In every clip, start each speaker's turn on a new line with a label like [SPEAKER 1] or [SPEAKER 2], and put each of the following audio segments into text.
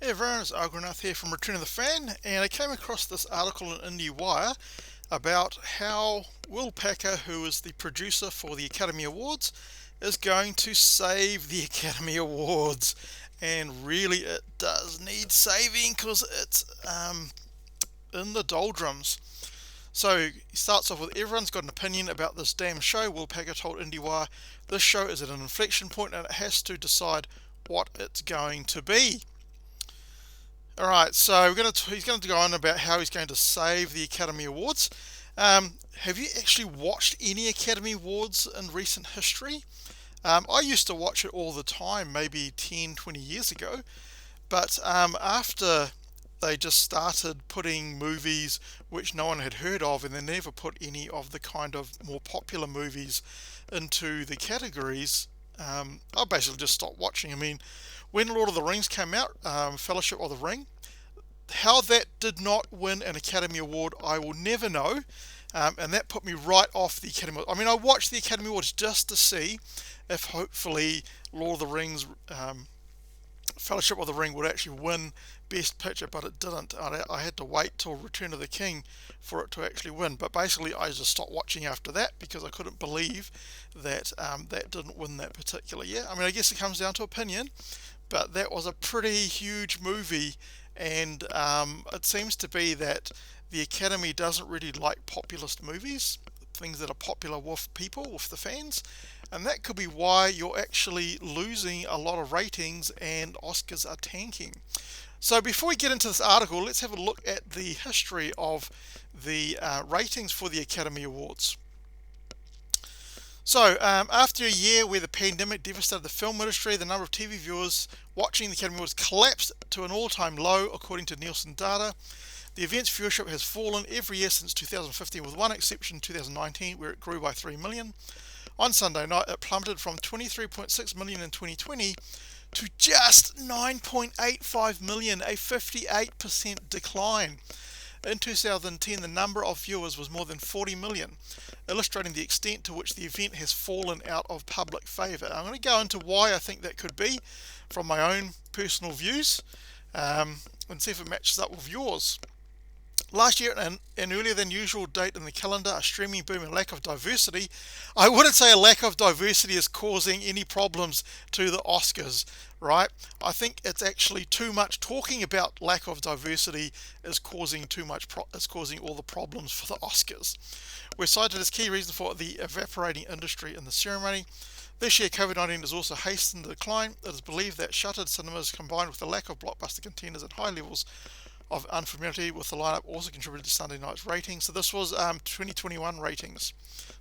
[SPEAKER 1] Hey everyone, it's Argonath here from Return of the Fan, and I came across this article in IndieWire about how Will Packer, who is the producer for the Academy Awards, is going to save the Academy Awards. And really, it does need saving because it's in the doldrums. So he starts off with everyone's got an opinion about this damn show. Will Packer told IndieWire this show is at an inflection point and it has to decide what it's going to be. All right, so he's going to go on about how he's going to save the Academy Awards. Have you actually watched any Academy Awards in recent history? I used to watch it all the time, maybe 10, 20 years ago. But after they just started putting movies which no one had heard of, and they never put any of the kind of more popular movies into the categories, I basically just stopped watching. I mean, when Lord of the Rings came out, Fellowship of the Ring, how that did not win an Academy Award, I will never know. And that put me right off the Academy. I mean, I watched the Academy Awards just to see if hopefully Lord of the Rings, Fellowship of the Ring would actually win Best Picture, but it didn't. I had to wait till Return of the King for it to actually win. But basically, I just stopped watching after that because I couldn't believe that that didn't win that particular year. I mean, I guess it comes down to opinion, but that was a pretty huge movie, and it seems to be that the Academy doesn't really like populist movies, things that are popular with people, with the fans, and that could be why you're actually losing a lot of ratings and Oscars are tanking. So before we get into this article, let's have a look at the history of the ratings for the Academy Awards. So, after a year where the pandemic devastated the film industry, the number of TV viewers watching the Academy Awards collapsed to an all-time low, according to Nielsen data. The event's viewership has fallen every year since 2015, with one exception in 2019, where it grew by 3 million. On Sunday night, it plummeted from 23.6 million in 2020 to just 9.85 million, a 58% decline. In 2010, the number of viewers was more than 40 million, illustrating the extent to which the event has fallen out of public favour. I'm going to go into why I think that could be from my own personal views and see if it matches up with yours. Last year, an earlier than usual date in the calendar, a streaming boom and lack of diversity. I wouldn't say a lack of diversity is causing any problems to the Oscars, right? I think it's actually too much talking about lack of diversity is causing is causing all the problems for the Oscars. We're cited as key reason for the evaporating industry in the ceremony. This year, COVID-19 has also hastened the decline. It is believed that shuttered cinemas combined with the lack of blockbuster contenders and high levels of unfamiliarity with the lineup also contributed to Sunday night's ratings. So this was 2021 ratings.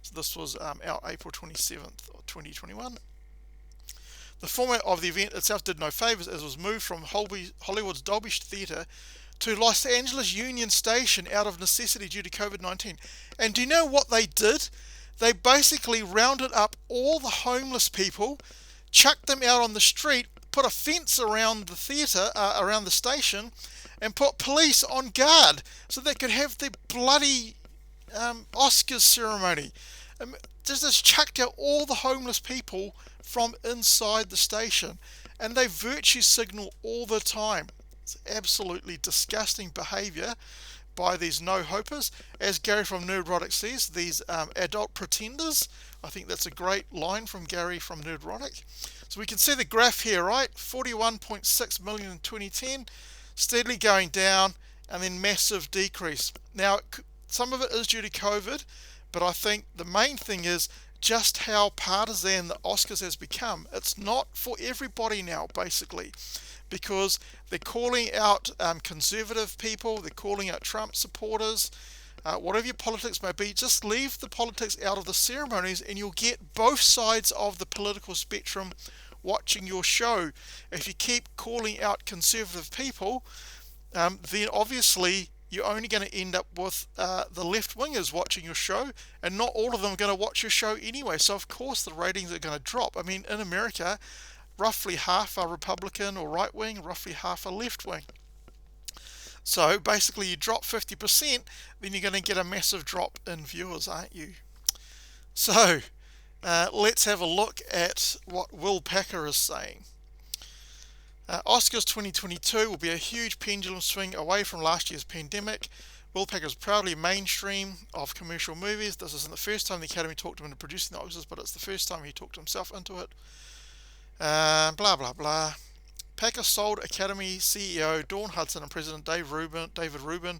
[SPEAKER 1] So this was out April 27th, 2021. The format of the event itself did no favours as it was moved from Hollywood's Dolby Theatre to Los Angeles Union Station out of necessity due to COVID-19. And do you know what they did? They basically rounded up all the homeless people, chucked them out on the street, put a fence around the theatre, around the station, and put police on guard so they could have the bloody Oscars ceremony. Just chucked out all the homeless people from inside the station, and they virtue signal all the time. It's absolutely disgusting behaviour by these no-hopers. As Gary from Nerdrotic says, these adult pretenders. I think that's a great line from Gary from Nerdrotic. So we can see the graph here, right? 41.6 million in 2010, steadily going down, and then massive decrease. Now, some of it is due to COVID, but I think the main thing is just how partisan the Oscars has become. It's not for everybody now, basically, because they're calling out conservative people, they're calling out Trump supporters, whatever your politics may be. Just leave the politics out of the ceremonies and you'll get both sides of the political spectrum watching your show. If you keep calling out conservative people, then obviously you're only going to end up with the left-wingers watching your show, and not all of them are going to watch your show anyway. So of course the ratings are going to drop. I mean, in America, roughly half are Republican or right-wing, roughly half are left-wing. So basically you drop 50%, then you're going to get a massive drop in viewers, aren't you? So let's have a look at what Will Packer is saying. Oscars 2022 will be a huge pendulum swing away from last year's pandemic. Will Packer is proudly mainstream of commercial movies. This isn't the first time the Academy talked him into producing the Oscars, but it's the first time he talked himself into it. Blah, blah, blah. Packer sold Academy CEO Dawn Hudson and President David Rubin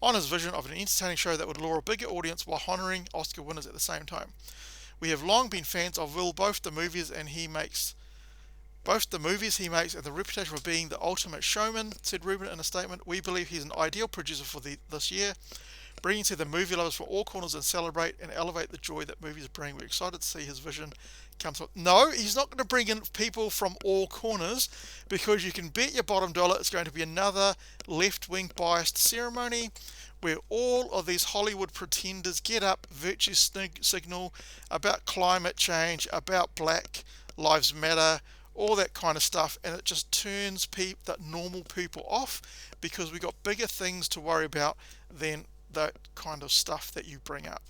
[SPEAKER 1] on his vision of an entertaining show that would lure a bigger audience while honouring Oscar winners at the same time. We have long been fans of Will, both the movies he makes and the reputation for being the ultimate showman, said Rubin in a statement. We believe he's an ideal producer for this year, bringing to the movie lovers from all corners and celebrate and elevate the joy that movies bring. We're excited to see his vision come through. No, he's not going to bring in people from all corners, because you can bet your bottom dollar it's going to be another left-wing biased ceremony where all of these Hollywood pretenders get up, virtue signal about climate change, about Black Lives Matter, all that kind of stuff, and it just turns the normal people off, because we've got bigger things to worry about than that kind of stuff that you bring up.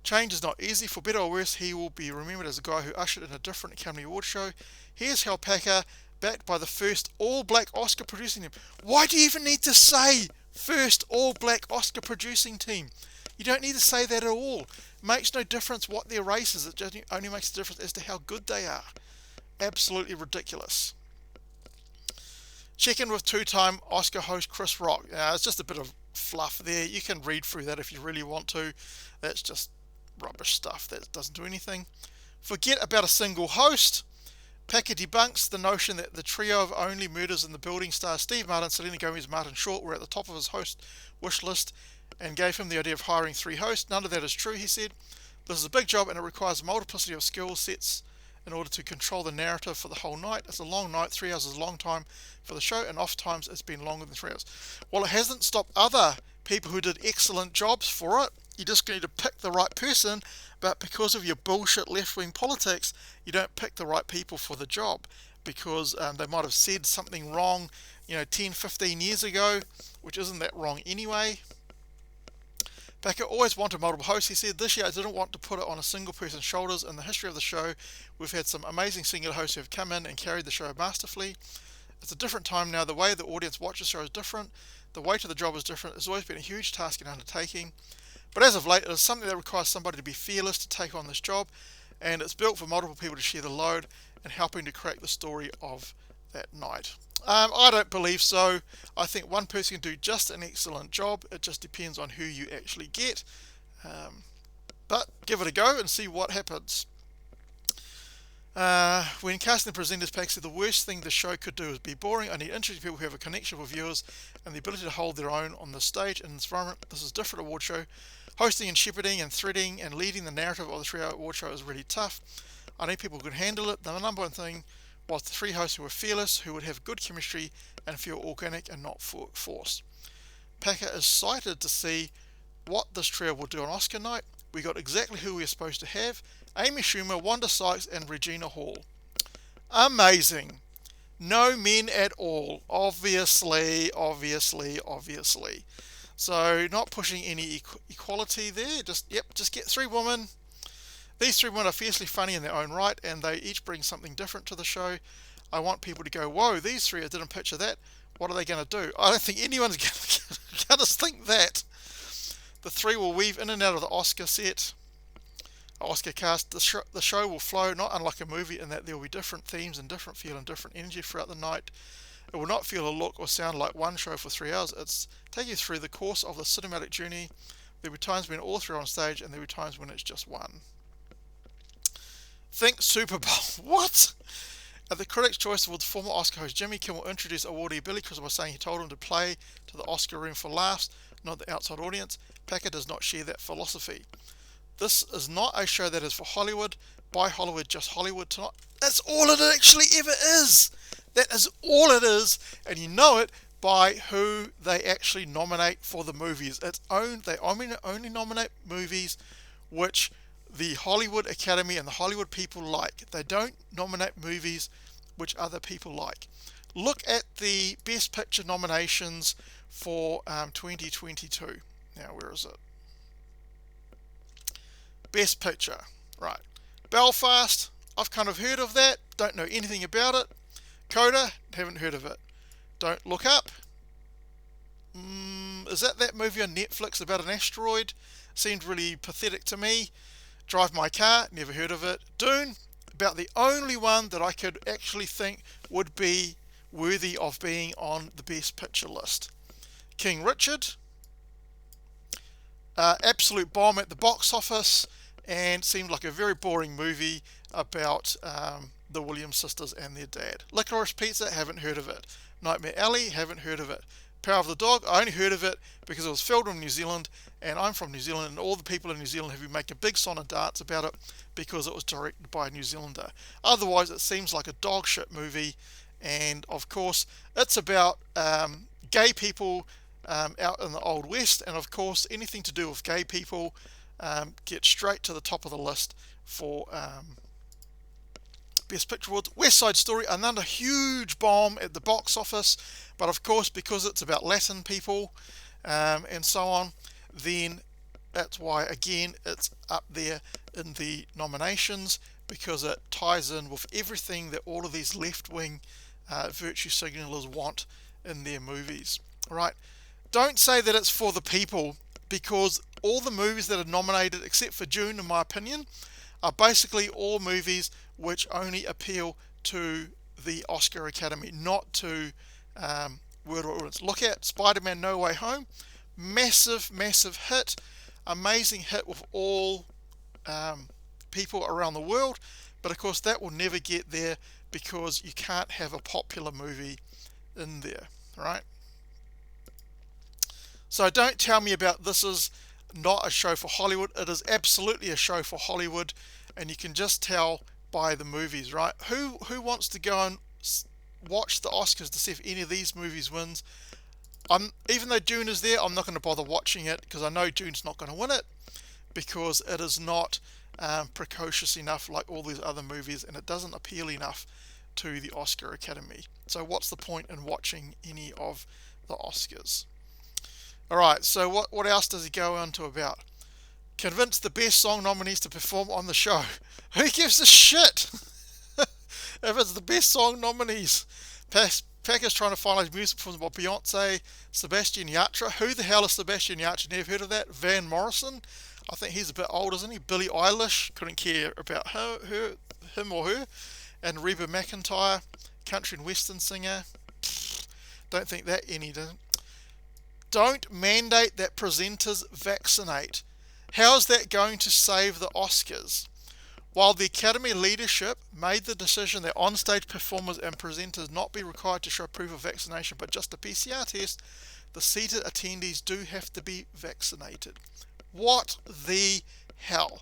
[SPEAKER 1] Change is not easy. For better or worse, he will be remembered as a guy who ushered in a different Academy Award show. Here's Hal Packer, backed by the first all-black Oscar producing team. Why do you even need to say first all-black Oscar producing team? You don't need to say that at all. It makes no difference what their race is. It just only makes a difference as to how good they are. Absolutely ridiculous. Check in with two-time Oscar host Chris Rock. It's just a bit of fluff there. You can read through that if you really want to. That's just rubbish stuff that doesn't do anything. Forget about a single host. Packer debunks the notion that the trio of only murders in the building stars Steve Martin, Selena Gomez, Martin Short were at the top of his host wish list and gave him the idea of hiring 3 hosts. None of that is true, he said. This is a big job and it requires a multiplicity of skill sets in order to control the narrative for the whole night. It's a long night. 3 hours is a long time for the show, and oft times it's been longer than 3 hours. Well, it hasn't stopped other people who did excellent jobs for it. You just need to pick the right person, but because of your bullshit left-wing politics, you don't pick the right people for the job, because they might have said something wrong 10, 15 years ago, which isn't that wrong anyway. Packer always wanted multiple hosts, he said. This year I didn't want to put it on a single person's shoulders. In the history of the show, we've had some amazing singular hosts who have come in and carried the show masterfully. It's a different time now. The way the audience watches the show is different. The weight of the job is different. It's always been a huge task and undertaking. But as of late, it is something that requires somebody to be fearless to take on this job, and it's built for multiple people to share the load and helping to crack the story of that night. I don't believe so. I think one person can do just an excellent job. It just depends on who you actually get. But give it a go and see what happens. When casting the presenters, Pack said the worst thing the show could do is be boring. I need interesting people who have a connection with viewers and the ability to hold their own on the stage and environment. This is a different award show. Hosting and shepherding and threading and leading the narrative of the 3-hour award show is really tough. I need people who can handle it. The number one thing was the 3 hosts who were fearless, who would have good chemistry and feel organic and not forced. Packer is excited to see what this trio will do on Oscar night. We got exactly who we were supposed to have: Amy Schumer, Wanda Sykes and Regina Hall. Amazing. No men at all. Obviously. So not pushing any equality there. Just get 3 women. These 3 women are fiercely funny in their own right, and they each bring something different to the show. I want people to go, whoa, these 3, I didn't picture that. What are they going to do? I don't think anyone's going to think that. The 3 will weave in and out of the Oscar cast. The show will flow, not unlike a movie, in that there will be different themes and different feel and different energy throughout the night. It will not feel or look or sound like one show for 3 hours. It's take you through the course of the cinematic journey. There will be times when all 3 are on stage, and there will be times when it's just one. Think Super Bowl. What? At the Critics' Choice Awards, former Oscar host Jimmy Kimmel introduced awardee Billy Crystal by saying he told him to play to the Oscar room for laughs, not the outside audience. Packer does not share that philosophy. This is not a show that is for Hollywood, by Hollywood, just Hollywood tonight. That's all it actually ever is. That is all it is, and you know it by who they actually nominate for the movies. They only nominate movies which the Hollywood Academy and the Hollywood people like. They don't nominate movies which other people like. Look at the Best Picture nominations for 2022. Now, where is it? Best Picture. Right. Belfast. I've kind of heard of that. Don't know anything about it. Coda, haven't heard of it. Don't Look Up. Is that movie on Netflix about an asteroid? Seemed really pathetic to me. Drive My Car, never heard of it. Dune, about the only one that I could actually think would be worthy of being on the best picture list. King Richard, absolute bomb at the box office, and seemed like a very boring movie about the Williams sisters and their dad. Licorice Pizza, haven't heard of it. Nightmare Alley, haven't heard of it. Power of the Dog, I only heard of it because it was filmed in New Zealand, and I'm from New Zealand, and all the people in New Zealand have been making a big song and dance about it because it was directed by a New Zealander. Otherwise, it seems like a dog shit movie, and of course, it's about gay people out in the Old West, and of course, anything to do with gay people gets straight to the top of the list for Best Picture Awards. West Side Story, another huge bomb at the box office, but of course, because it's about Latin people and so on, then that's why, again, it's up there in the nominations, because it ties in with everything that all of these left-wing virtue signalers want in their movies. All right, don't say that it's for the people, because all the movies that are nominated, except for Dune, in my opinion, are basically all movies which only appeal to the Oscar Academy, not to world audience. Look at Spider-Man No Way Home, massive hit, amazing hit with all people around the world, but of course that will never get there because you can't have a popular movie in there, right? So don't tell me about this is not a show for Hollywood. It is absolutely a show for Hollywood, and you can just tell by the movies, right? Who wants to go and watch the Oscars to see if any of these movies wins? Even though Dune is there, I'm not going to bother watching it because I know Dune's not going to win it because it is not precocious enough like all these other movies, and it doesn't appeal enough to the Oscar Academy. So what's the point in watching any of the Oscars? Alright, so what else does he go on to about? Convince the best song nominees to perform on the show. Who gives a shit if it's the best song nominees? Pack is trying to finalize music performance by Beyonce, Sebastian Yatra. Who the hell is Sebastian Yatra? Never heard of that. Van Morrison. I think he's a bit old, isn't he? Billie Eilish. Couldn't care about him or her. And Reba McEntire, country and western singer. Don't think that any doesn't. Don't mandate that presenters vaccinate. How is that going to save the Oscars? While the Academy leadership made the decision that on-stage performers and presenters not be required to show proof of vaccination but just a PCR test, the seated attendees do have to be vaccinated. What the hell?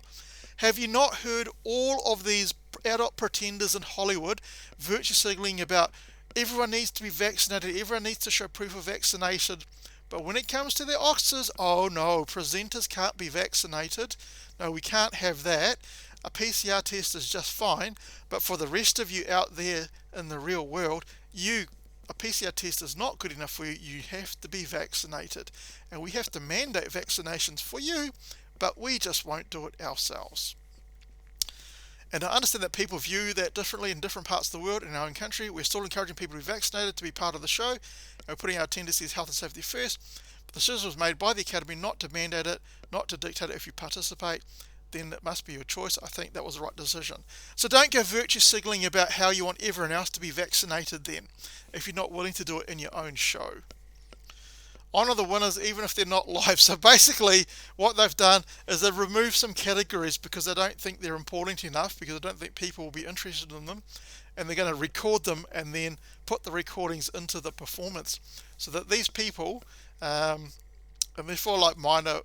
[SPEAKER 1] Have you not heard all of these adult pretenders in Hollywood virtue signaling about everyone needs to be vaccinated, everyone needs to show proof of vaccination? But when it comes to the Oscars, oh no, presenters can't be vaccinated. No, we can't have that. A PCR test is just fine. But for the rest of you out there in the real world, a PCR test is not good enough for you. You have to be vaccinated. And we have to mandate vaccinations for you, but we just won't do it ourselves. And I understand that people view that differently in different parts of the world. In our own country, we're still encouraging people to be vaccinated to be part of the show. And we're putting our tendencies, health and safety first. But the decision was made by the Academy not to mandate it, not to dictate it. If you participate, then it must be your choice. I think that was the right decision. So don't go virtue signaling about how you want everyone else to be vaccinated then, if you're not willing to do it in your own show. Honour the winners even if they're not live. So basically what they've done is they've removed some categories because they don't think they're important enough, because they don't think people will be interested in them, and they're going to record them and then put the recordings into the performance so that these people and therefore like minor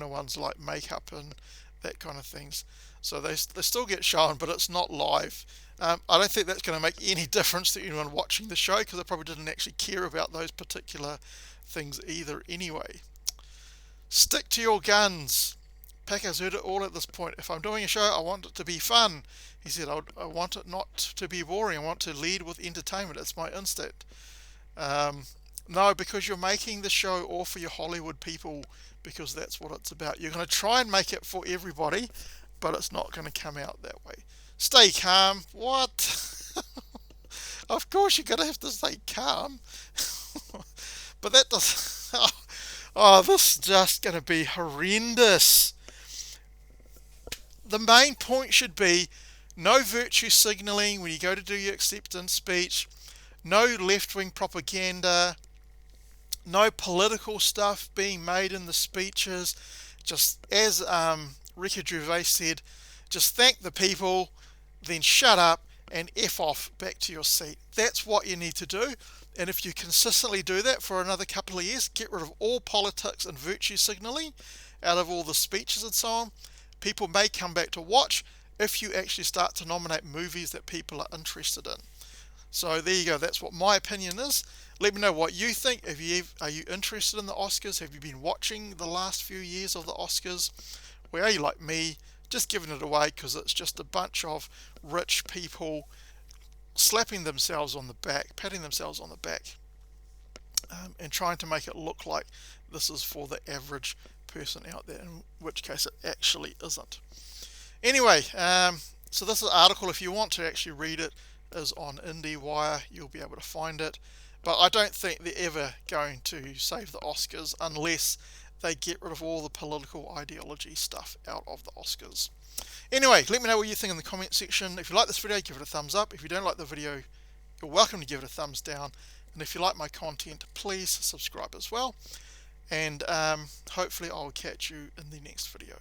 [SPEAKER 1] ones like makeup and that kind of things, so they still get shown, but it's not live. I don't think that's going to make any difference to anyone watching the show, because they probably didn't actually care about those particular things either anyway. Stick to your guns. Packer's heard it all at this point. If I'm doing a show, I want it to be fun. He said, I want it not to be boring. I want to lead with entertainment. It's my instinct. No, because you're making the show all for your Hollywood people, because that's what it's about. You're going to try and make it for everybody, but it's not going to come out that way. Stay calm. What? Of course, you're gonna have to stay calm. But that does. Oh, this is just gonna be horrendous. The main point should be no virtue signaling when you go to do your acceptance speech, no left-wing propaganda, no political stuff being made in the speeches. Just as Ricky Gervais said, just thank the people, then shut up and F off back to your seat. That's what you need to do. And if you consistently do that for another couple of years, get rid of all politics and virtue signaling out of all the speeches and so on, people may come back to watch if you actually start to nominate movies that people are interested in. So there you go. That's what my opinion is. Let me know what you think. Are you interested in the Oscars? Have you been watching the last few years of the Oscars? Or are you like me, just giving it away because it's just a bunch of rich people slapping themselves on the back, patting themselves on the back, and trying to make it look like this is for the average person out there, in which case it actually isn't. Anyway, so this article, if you want to actually read it, is on IndieWire. You'll be able to find it. But I don't think they're ever going to save the Oscars unless they get rid of all the political ideology stuff out of the Oscars. Anyway, let me know what you think in the comment section. If you like this video, give it a thumbs up. If you don't like the video, you're welcome to give it a thumbs down. And if you like my content, please subscribe as well. And hopefully I'll catch you in the next video.